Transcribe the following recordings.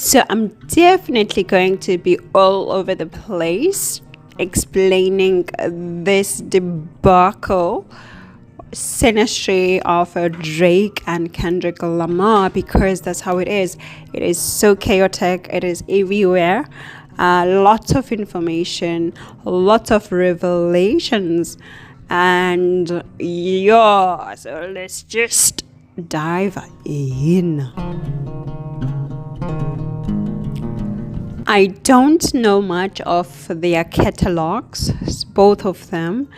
So I'm definitely going to be all over the place explaining this debacle, SYNASTRY of Drake and Kendrick Lamar, because that's how it is. It is so chaotic. It is everywhere. Lots of information, lots of revelations, and yeah, so let's just dive in. I don't know much of their catalogs, both of them.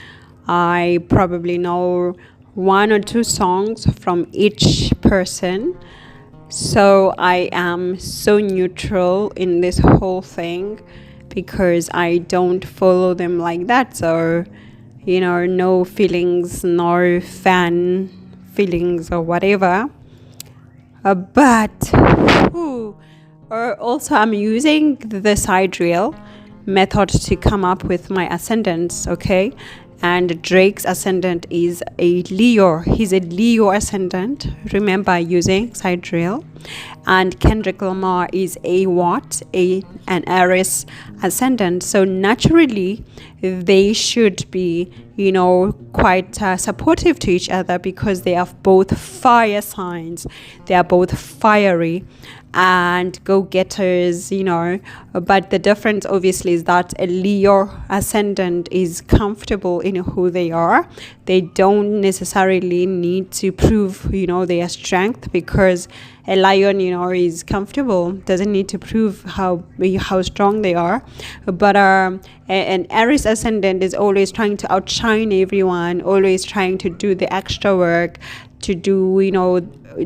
I probably know one or two songs from each person. So I am so neutral in this whole thing because I don't follow them like that. So, no feelings, no fan feelings or whatever. Also, I'm using the sidereal method to come up with my ascendants, okay? And Drake's ascendant is a Leo. He's a Leo ascendant. Remember using sidereal. And Kendrick Lamar is a what? An Aries ascendant. So naturally, they should be, quite supportive to each other because they are both fire signs. They are both fiery and go-getters, but the difference obviously is that a Leo ascendant is comfortable in who they are. They don't necessarily need to prove their strength, because a lion is comfortable, doesn't need to prove how strong they are. But an Aries ascendant is always trying to outshine everyone, always trying to do the extra work, to do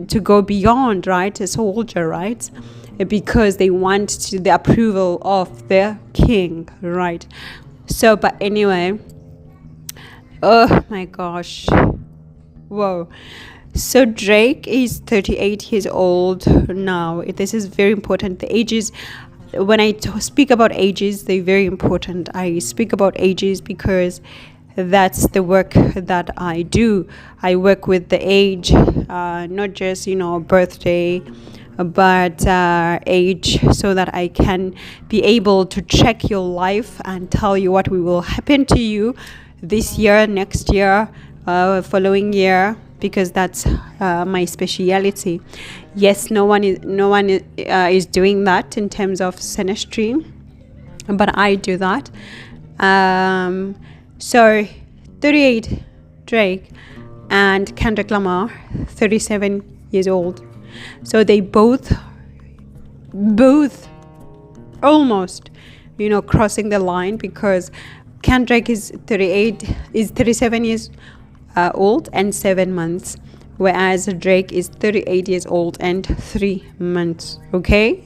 to go beyond, right? A soldier, right? Because they want the approval of the king, right? So, but anyway, oh my gosh, whoa. So Drake is 38 years old now. This is very important. The ages, when I speak about ages, they're very important. I speak about ages because that's the work that I do. I work with the age, not just birthday, but age, so that I can be able to check your life and tell you what will happen to you this year, next year, following year, because that's my speciality. Yes, no one is doing that in terms of SYNASTRY, but I do that. So 38 Drake and Kendrick Lamar, 37 years old. So they both almost crossing the line, because Kendrick is 37 years old and 7 months, whereas Drake is 38 years old and 3 months. Okay,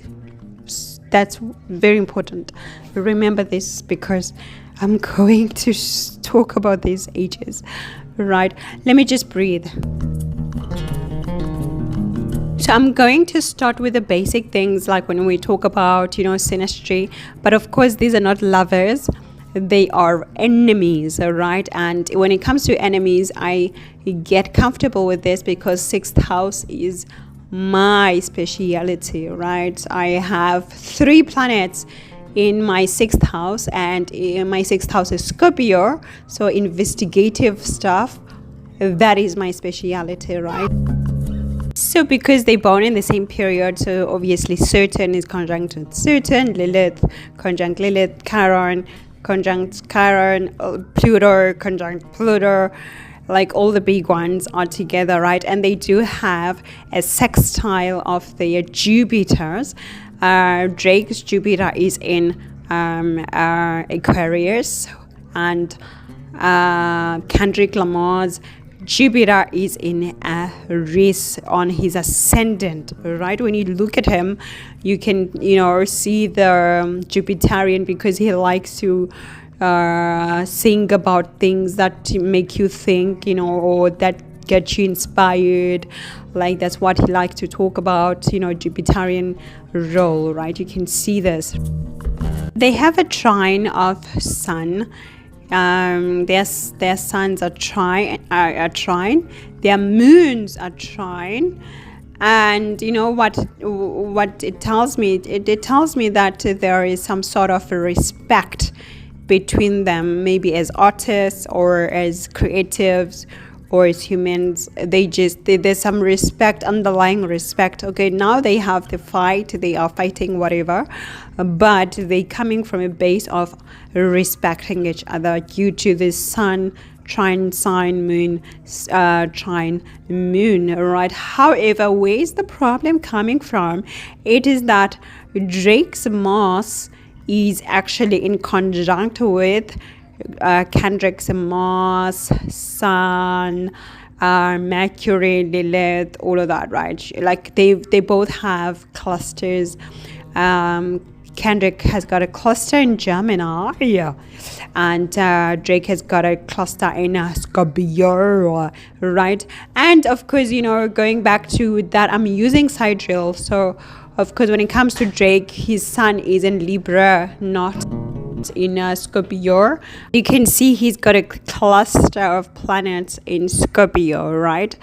that's very important. Remember this, because I'm going to talk about these ages, right? Let me just breathe. So I'm going to start with the basic things, like when we talk about, SYNASTRY. But of course, these are not lovers. They are enemies, all right? And when it comes to enemies, I get comfortable with this because 6th house is my speciality, right? I have 3 planets in my 6th house, and in my 6th house is Scorpio, so investigative stuff, that is my speciality, right? So because they born in the same period, so obviously Saturn is conjunct with Saturn, Lilith conjunct Lilith, Chiron conjunct Chiron, Pluto conjunct Pluto, like all the big ones are together, right? And they do have a sextile of their Jupiters. Drake's Jupiter is in Aquarius, and Kendrick Lamar's Jupiter is in Aries on his ascendant, right? When you look at him, you can see the Jupiterian, because he likes to sing about things that make you think, or that get you inspired. Like, that's what he likes to talk about, Jupiterian role, right? You can see this. They have a trine of sun. Their suns are trine. Their moons are trine. And you know what it tells me? It tells me that there is some sort of respect between them, maybe as artists or as creatives or as humans. There's some respect, underlying respect. Okay, now they have the fight, they are fighting whatever, but they coming from a base of respecting each other due to the sun trine sign moon trine moon, right? However, where is the problem coming from? It is that Drake's Mars is actually in conjunct with Kendrick's Mars, Sun, Mercury, Lilith, all of that, right? Like they both have clusters. Kendrick has got a cluster in Gemini, yeah, and Drake has got a cluster in Scorpio, right? And of course, you know, going back to that, I'm using sidereal. So of course, when it comes to Drake, his sun is in Libra, not in Scorpio. You can see he's got a cluster of planets in Scorpio, right?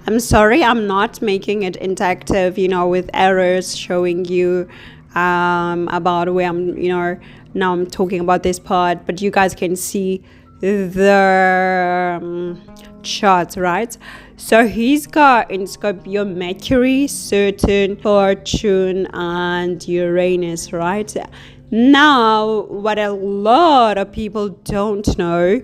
I'm sorry, I'm not making it interactive, you know, with errors showing you about where I'm, you know, now I'm talking about this part, but you guys can see the charts, right? So he's got in Scorpio Mercury, Saturn, Fortune, and Uranus, right? Now, what a lot of people don't know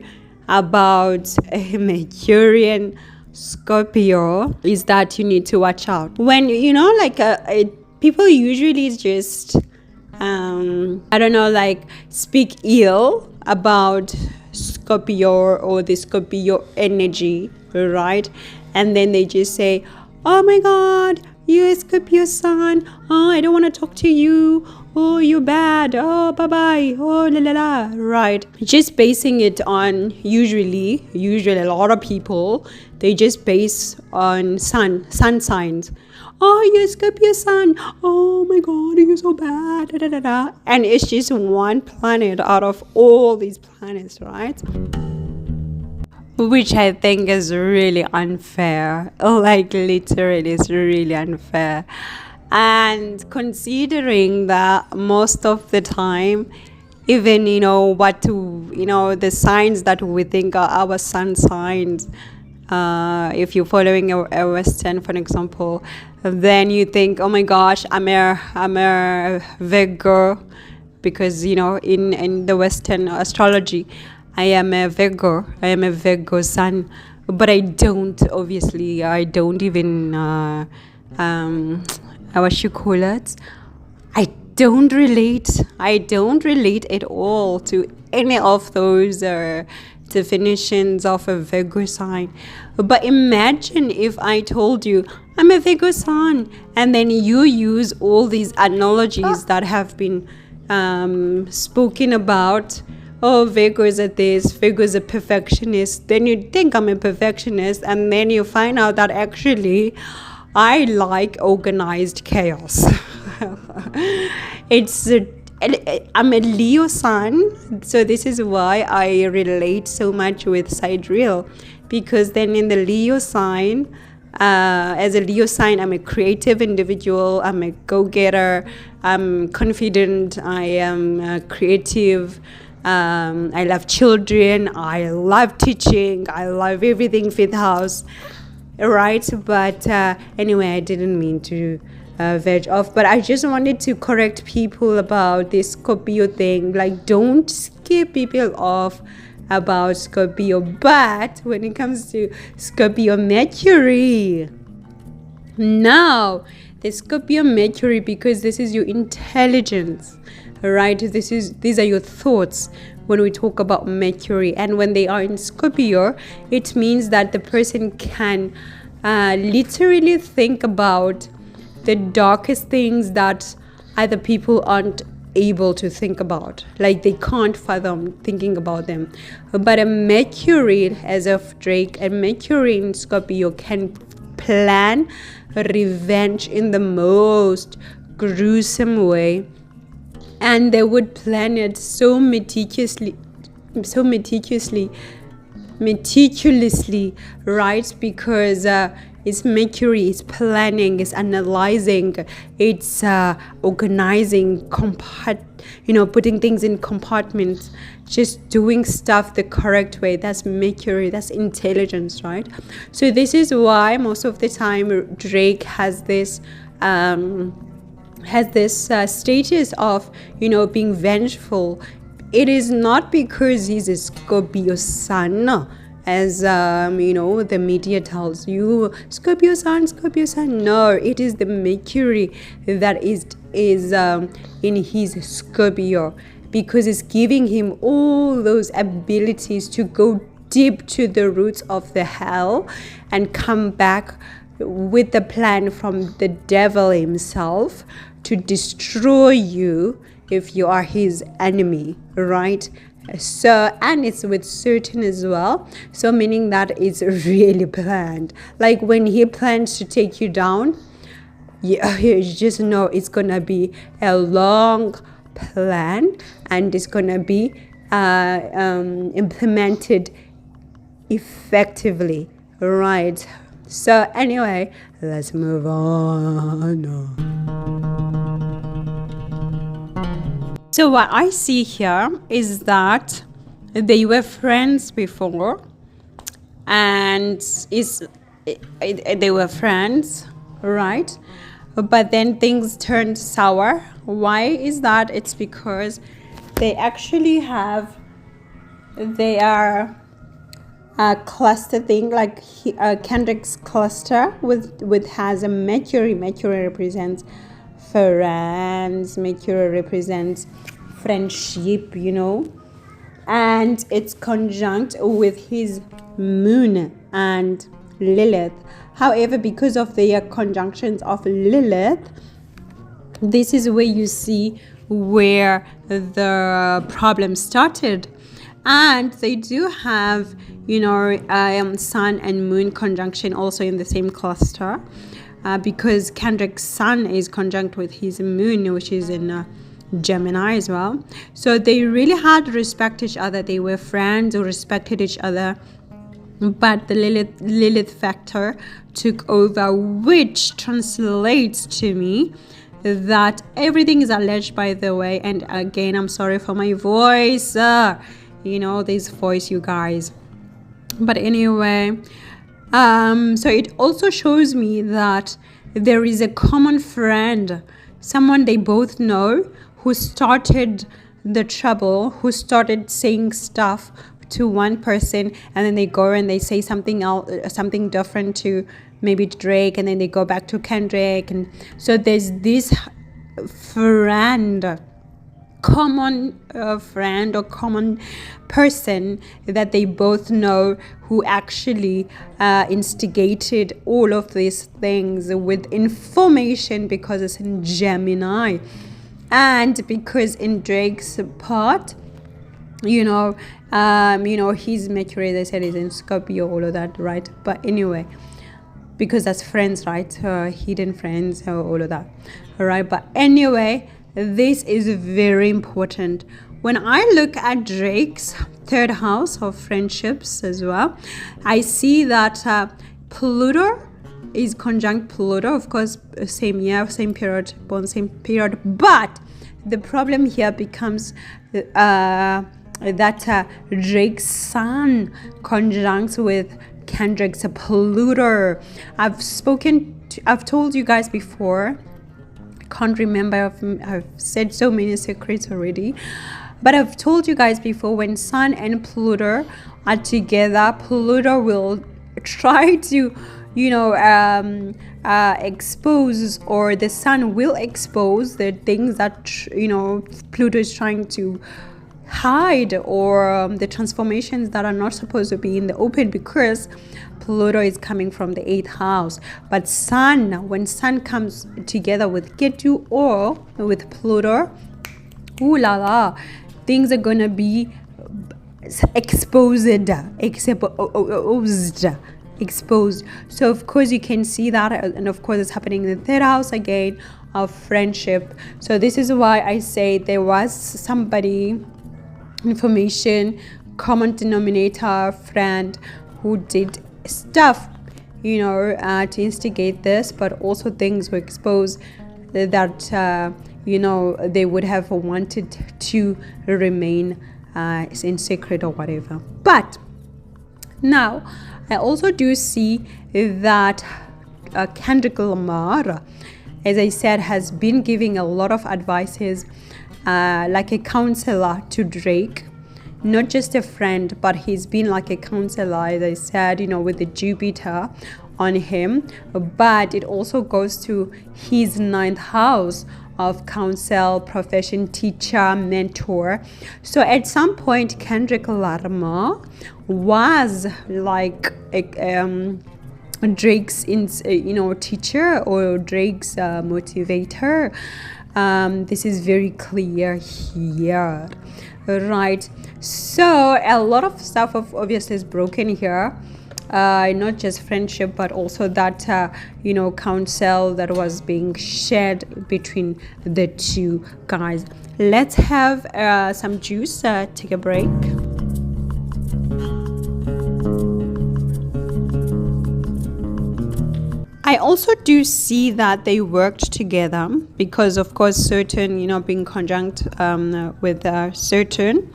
about a Mercurian Scorpio is that you need to watch out. When, you know, like people usually just, I don't know, like speak ill about Scorpio or the Scorpio energy, right? And then they just say, oh my God, you're a Scorpio sun. Oh, I don't want to talk to you. Oh, you're bad. Oh, bye-bye. Oh, la la la. Right. Just basing it on usually a lot of people, they just base on sun signs. Oh, you're a Scorpio sun. Oh my God, you're so bad. Da, da, da, da. And it's just one planet out of all these planets, right? Which I think is really unfair. Like literally, it's really unfair. And considering that most of the time, even, you know, the signs that we think are our sun signs, if you're following a Western, for example, then you think, oh my gosh, I'm a Virgo, because, you know, in the Western astrology, I am a Virgo sun, but I don't even what you call it, I don't relate at all to any of those definitions of a Virgo sign. But imagine if I told you I'm a Virgo sun, and then you use all these analogies that have been spoken about. Oh, Virgos are this, Virgos are perfectionist. Then you think I'm a perfectionist, and then you find out that actually I like organized chaos. I'm a Leo sun, so this is why I relate so much with sidereal, because then in the Leo sign, as a Leo sign, I'm a creative individual, I'm a go-getter, I'm confident, I am creative, I love children, I love teaching, I love everything fifth house. Right, but anyway, I didn't mean to veg off, but I just wanted to correct people about this Scorpio thing. Like, don't scare people off about Scorpio. But when it comes to Scorpio Mercury, now the Scorpio Mercury, because this is your intelligence, right? These are your thoughts when we talk about Mercury. And when they are in Scorpio, it means that the person can literally think about the darkest things that other people aren't able to think about. Like, they can't fathom thinking about them. But a Mercury, as of Drake, a Mercury in Scorpio can plan revenge in the most gruesome way. And they would plan it so meticulously, right? Because It's Mercury, it's planning, it's analyzing, it's organizing, putting things in compartments, just doing stuff the correct way. That's Mercury, that's intelligence, right? So this is why most of the time Drake has this status of, being vengeful. It is not because he's a Scorpio sun, as the media tells you, Scorpio sun. No, it is the Mercury that is in his Scorpio, because it's giving him all those abilities to go deep to the roots of the hell and come back with the plan from the devil himself to destroy you if you are his enemy, right? So, and it's with certain as well, so meaning that it's really planned. Like when he plans to take you down, you just know it's gonna be a long plan, and it's gonna be implemented effectively, right? So anyway, let's move on. So what I see here is that they were friends before, and they were friends, right? But then things turned sour. Why is that? It's because they actually have their cluster thing, like Kendrick's cluster with has a Mercury. Mercury represents friends. Mercury represents friendship, and it's conjunct with his moon and Lilith. However, because of the conjunctions of Lilith, this is where you see where the problem started. And they do have, sun and moon conjunction also in the same cluster, because Kendrick's sun is conjunct with his moon, which is in Gemini as well. So they really had to respect each other. They were friends who respected each other. But the Lilith factor took over, which translates to me that everything is alleged, by the way. And again, I'm sorry for my voice. This voice, you guys. But anyway, so it also shows me that there is a common friend, someone they both know, who started the trouble, who started saying stuff to one person, and then they go and they say something else, something different to maybe Drake, and then they go back to Kendrick. And so there's this common friend or common person that they both know, who actually instigated all of these things with information, because it's in Gemini, and because in Drake's part, his Mercury, they said, is in Scorpio, all of that, right? But anyway, because that's friends, right? Hidden friends, all of that, all right? But anyway, this is very important. When I look at Drake's third house of friendships as well, I see that Pluto is conjunct Pluto, of course, same year, same period, born same period. But the problem here becomes that Drake's sun conjuncts with Kendrick's Pluto. I've told you guys before. I can't remember. I've said so many secrets already. But I've told you guys before, when Sun and Pluto are together, Pluto will try to, expose, or the Sun will expose the things that, Pluto is trying to hide, or the transformations that are not supposed to be in the open, because Pluto is coming from the 8th house. But when Sun comes together with Ketu or with Pluto, ooh la la, things are gonna be exposed. So of course you can see that, and of course it's happening in the 3rd house again of friendship. So this is why I say there was somebody, information, common denominator, friend, who did stuff, to instigate this, but also things were exposed that they would have wanted to remain in secret or whatever. But now I also do see that Kendrick Lamar, as I said, has been giving a lot of advices, like a counselor to Drake. Not just a friend, but he's been like a counselor, as I said, with the Jupiter on him. But it also goes to his 9th house of counsel, profession, teacher, mentor. So at some point, Kendrick Lamar was like Drake's teacher or Drake's motivator. This is very clear here, right? So a lot of stuff obviously is broken here, not just friendship, but also that counsel that was being shared between the two guys. Let's have some juice, take a break. I also do see that they worked together because, of course, certain, being conjunct with certain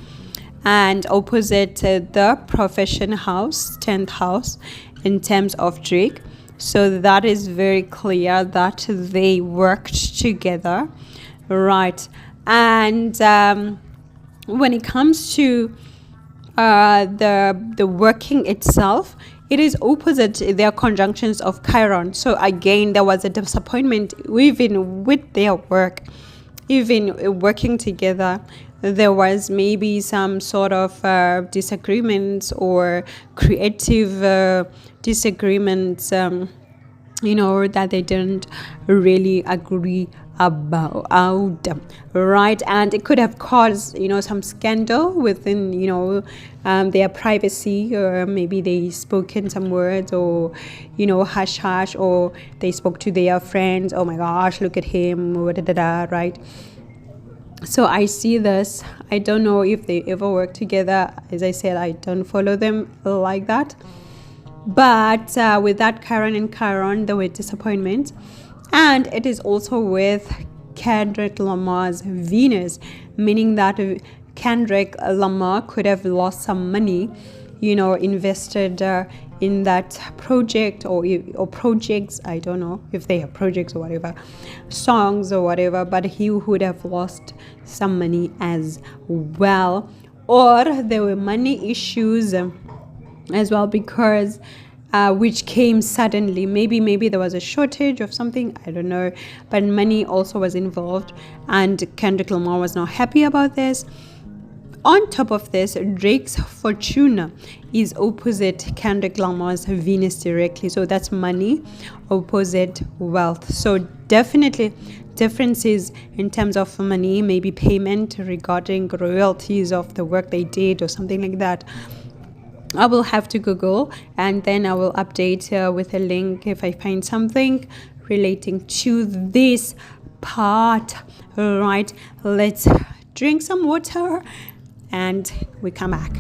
and opposite the profession house, 10th house, in terms of Drake. So that is very clear that they worked together, right? And when it comes to the working itself, it is opposite their conjunctions of Chiron. So again, there was a disappointment even with their work, even working together. There was maybe some sort of disagreements or creative disagreements, that they didn't really agree about, right? And it could have caused, some scandal within, their privacy, or maybe they spoke in some words, or, hush hush, or they spoke to their friends, oh my gosh, look at him, right? So I see this. I don't know if they ever work together. As I said, I don't follow them like that. But with that Chiron and Chiron, there were disappointments. And it is also with Kendrick Lamar's Venus, meaning that Kendrick Lamar could have lost some money, invested in that project or projects. I don't know if they have projects or whatever, songs or whatever, but he would have lost some money as well. Or there were money issues as well, because which came suddenly. Maybe there was a shortage of something, I don't know, but money also was involved, and Kendrick Lamar was not happy about this. On top of this, Drake's Fortuna is opposite Kendrick Lamar's Venus directly, so that's money opposite wealth. So definitely differences in terms of money, maybe payment regarding royalties of the work they did or something like that. I will have to Google, and then I will update with a link if I find something relating to this part. Right, let's drink some water and we come back.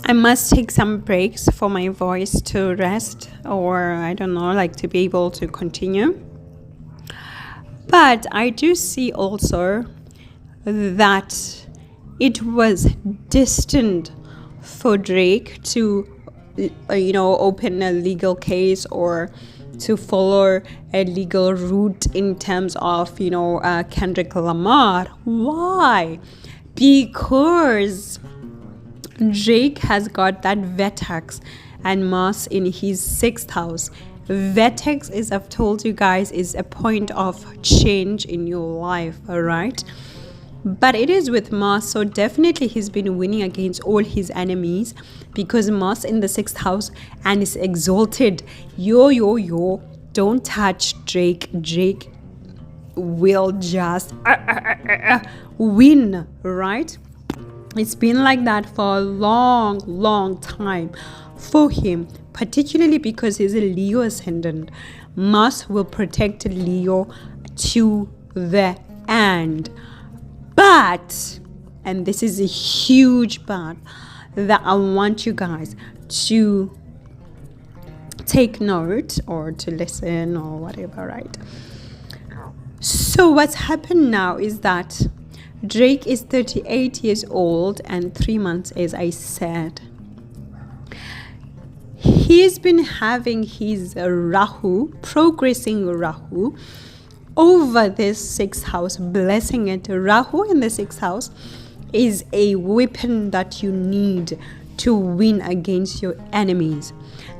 I must take some breaks for my voice to rest, or I don't know, like to be able to continue. But I do see also that it was destined for Drake to, open a legal case or to follow a legal route in terms of, Kendrick Lamar. Why? Because Drake has got that Vertex and Mars in his 6th house. Vertex is, I've told you guys, is a point of change in your life, all right? But it is with Mars, so definitely he's been winning against all his enemies, because Mars in the 6th house and is exalted. Yo, don't touch Drake. Drake will just win, right? It's been like that for a long time for him, particularly because he's a Leo ascendant. Mars will protect Leo to the end. But, and this is a huge but that I want you guys to take note or to listen or whatever, right? So what's happened now is that Drake is 38 years old and 3 months, as I said. He's been having his Rahu, progressing Rahu, over this 6th house, blessing it. Rahu in the 6th house is a weapon that you need to win against your enemies.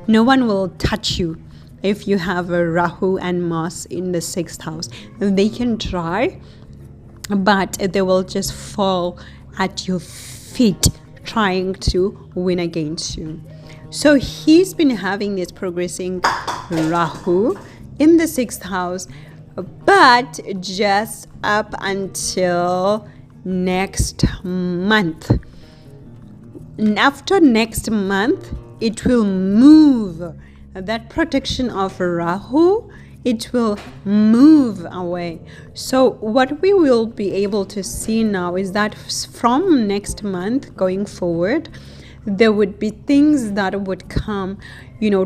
No one will touch you if you have a Rahu and Mars in the 6th house. They can try, but they will just fall at your feet trying to win against you. So he's been having this progressing Rahu in the 6th house, but just up until next month. After next month, it will move. That protection of Rahu, it will move away. So what we will be able to see now is that from next month going forward, there would be things that would come,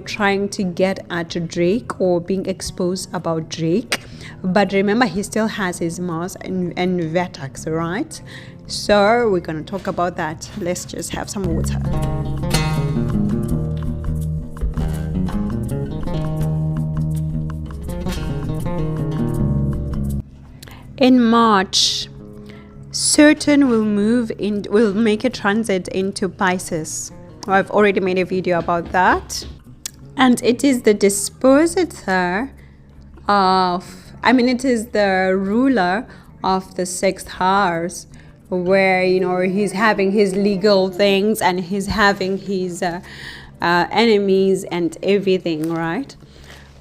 trying to get at Drake or being exposed about Drake. But remember, he still has his Mars and Vertex, right? So we're going to talk about that. Let's just have some water. In March, Saturn will make a transit into Pisces. I've already made a video about that. And it is the dispositor it is the ruler of the 6th house, where, he's having his legal things and he's having his enemies and everything, right?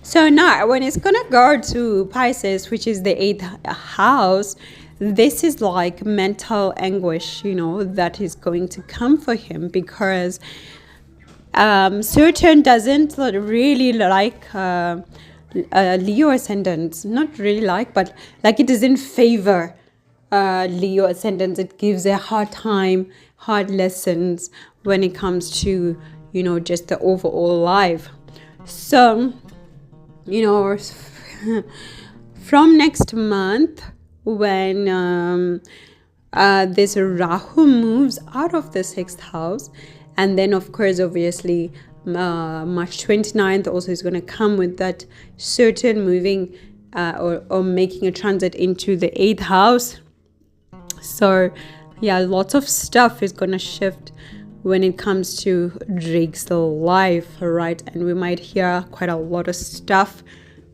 So now when it's gonna go to Pisces, which is the 8th house, this is like mental anguish, that is going to come for him, because Saturn doesn't really like Leo ascendants. Not really like, but like it doesn't favor Leo ascendants. It gives a hard time, hard lessons when it comes to, just the overall life. So, from next month, when this Rahu moves out of the 6th house, and then of course obviously March 29th also is going to come with that Saturn moving or making a transit into the 8th house. So yeah, lots of stuff is going to shift when it comes to Drake's life, right? And we might hear quite a lot of stuff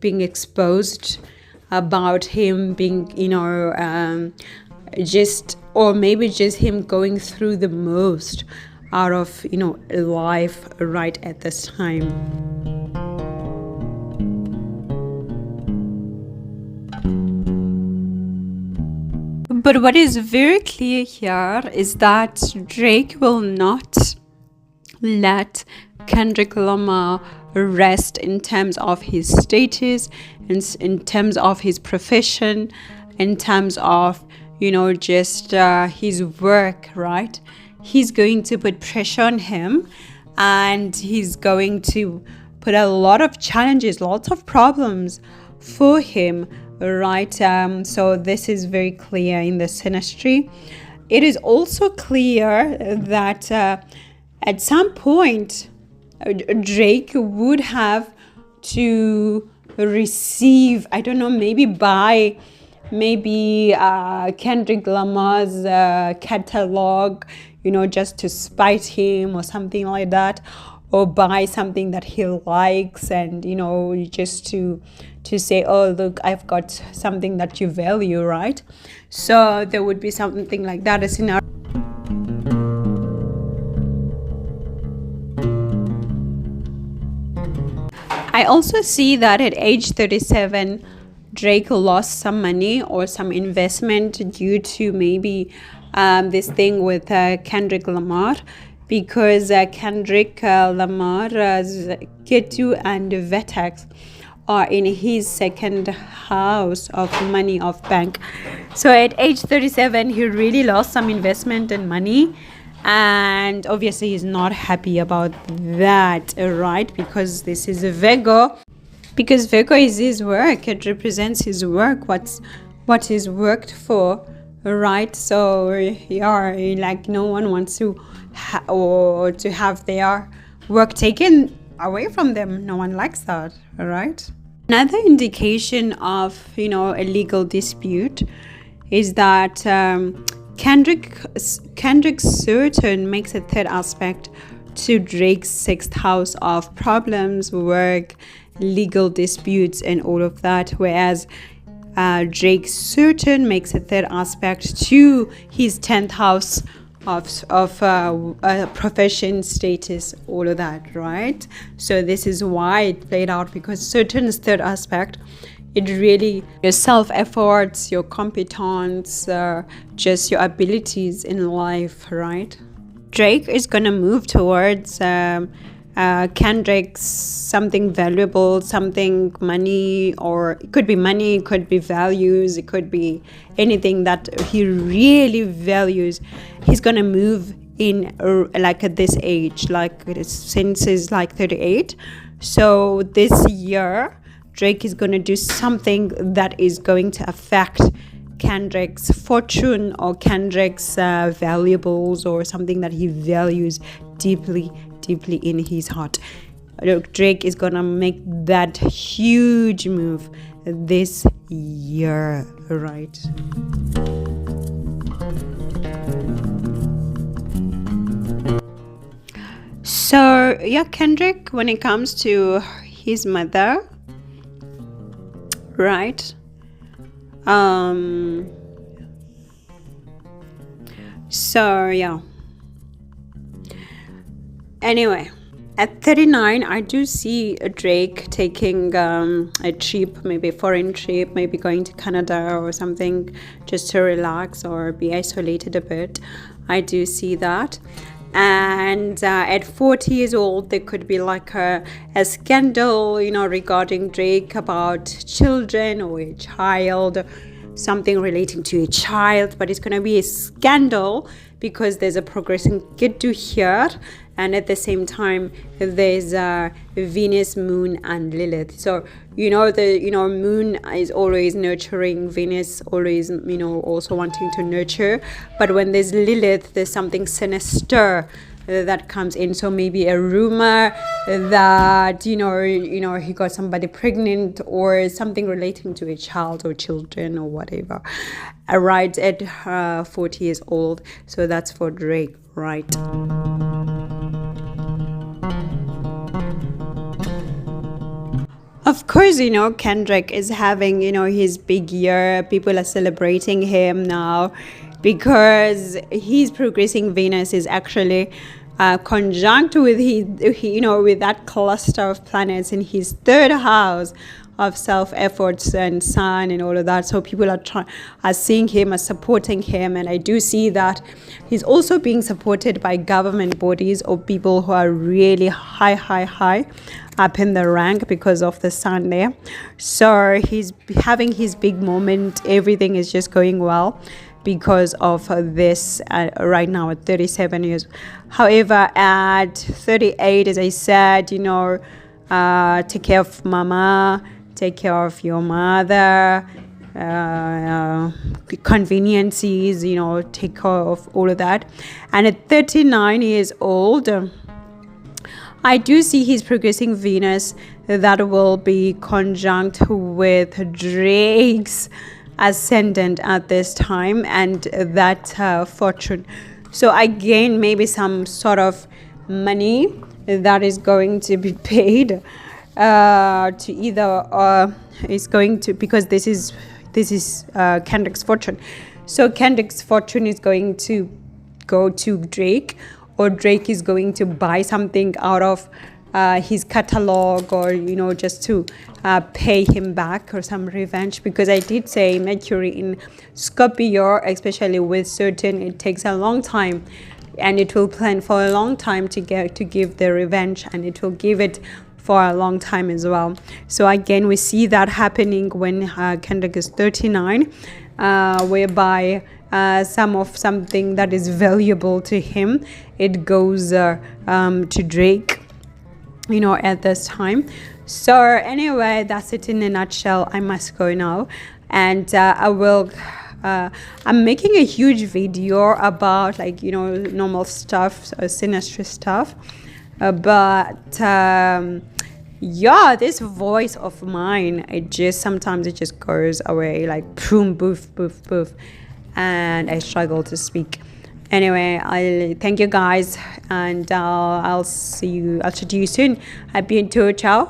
being exposed about him being, or maybe just him going through the most out of, life right at this time. But what is very clear here is that Drake will not let Kendrick Lamar rest in terms of his status, in terms of his profession, in terms of, just his work, right? He's going to put pressure on him, and he's going to put a lot of challenges, lots of problems for him, right? So this is very clear in the SYNASTRY. It is also clear that at some point Drake would have to receive, I don't know, maybe buy Kendrick Lamar's catalog, just to spite him or something like that, or buy something that he likes, and just to say, oh look, I've got something that you value, right? So there would be something like that, a scenario. I also see that at age 37 Drake lost some money or some investment due to maybe this thing with Kendrick Lamar, because Kendrick Lamar's Ketu and Vertex or in his second house of money, of bank. So at age 37, he really lost some investment and money, and obviously he's not happy about that, right? Because this is a Virgo. Because Virgo is his work. It represents his work, what he's worked for, right? So yeah, like no one wants to to have their work taken away from them. No one likes that, right? Another indication of, a legal dispute is that Kendrick's Saturn makes a third aspect to Drake's sixth house of problems, work, legal disputes, and all of that, whereas Drake's Saturn makes a third aspect to his 10th house of profession, status, all of that, right? So this is why it played out, because Saturn's third aspect, it really, your self-efforts, your competence, just your abilities in life, right? Drake is gonna move towards Kendrick's something valuable, something money, or it could be money, it could be values, it could be anything that he really values. He's gonna move in like at this age, like since he's like 38. So this year, Drake is gonna do something that is going to affect Kendrick's fortune or Kendrick's valuables, or something that he values deeply in his heart. Drake is gonna make that huge move this year, right? So yeah, Kendrick, when it comes to his mother, right? So yeah. Anyway, at 39, I do see a Drake taking a trip, maybe a foreign trip, maybe going to Canada or something, just to relax or be isolated a bit. I do see that. And at 40 years old, there could be like a scandal, regarding Drake about children or a child, something relating to a child, but it's going to be a scandal because there's a progressing Ketu here, and at the same time there's Venus, Moon, and Lilith. So Moon is always nurturing, Venus always also wanting to nurture, but when there's Lilith, there's something sinister that comes in. So maybe a rumor that he got somebody pregnant, or something relating to a child or children or whatever, right at 40 years old. So that's for Drake, right? Of course, Kendrick is having, his big year. People are celebrating him now because his progressing Venus is actually conjunct with with that cluster of planets in his third house of self-efforts and sun and all of that. So people are seeing him, are supporting him, and I do see that he's also being supported by government bodies or people who are really high up in the rank because of the sun there. So he's having his big moment. Everything is just going well because of this right now at 37 years. However, at 38, as I said, take care of mama, take care of your mother, conveniences, take care of all of that. And at 39 years old, I do see his progressing Venus that will be conjunct with Drake's ascendant at this time, and that fortune. So again, maybe some sort of money that is going to be paid to either is going to, because this is Kendrick's fortune. So Kendrick's fortune is going to go to Drake, or Drake is going to buy something out of his catalog, or just to pay him back, or some revenge, because I did say Mercury in Scorpio, especially with Saturn, it takes a long time, and it will plan for a long time to give the revenge, and it will give it for a long time as well. So again, we see that happening when Kendrick is 39, whereby something that is valuable to him, it goes to Drake, you know, at this time. So anyway, that's it in a nutshell. I must go now, and I'm making a huge video about, like, you know, normal stuff, SYNASTRY stuff, but yeah, this voice of mine, sometimes it just goes away, like boom, boof, boof, boof, and I struggle to speak. Anyway, I'll thank you guys, and I'll see you. I'll see you soon. Happy and ciao.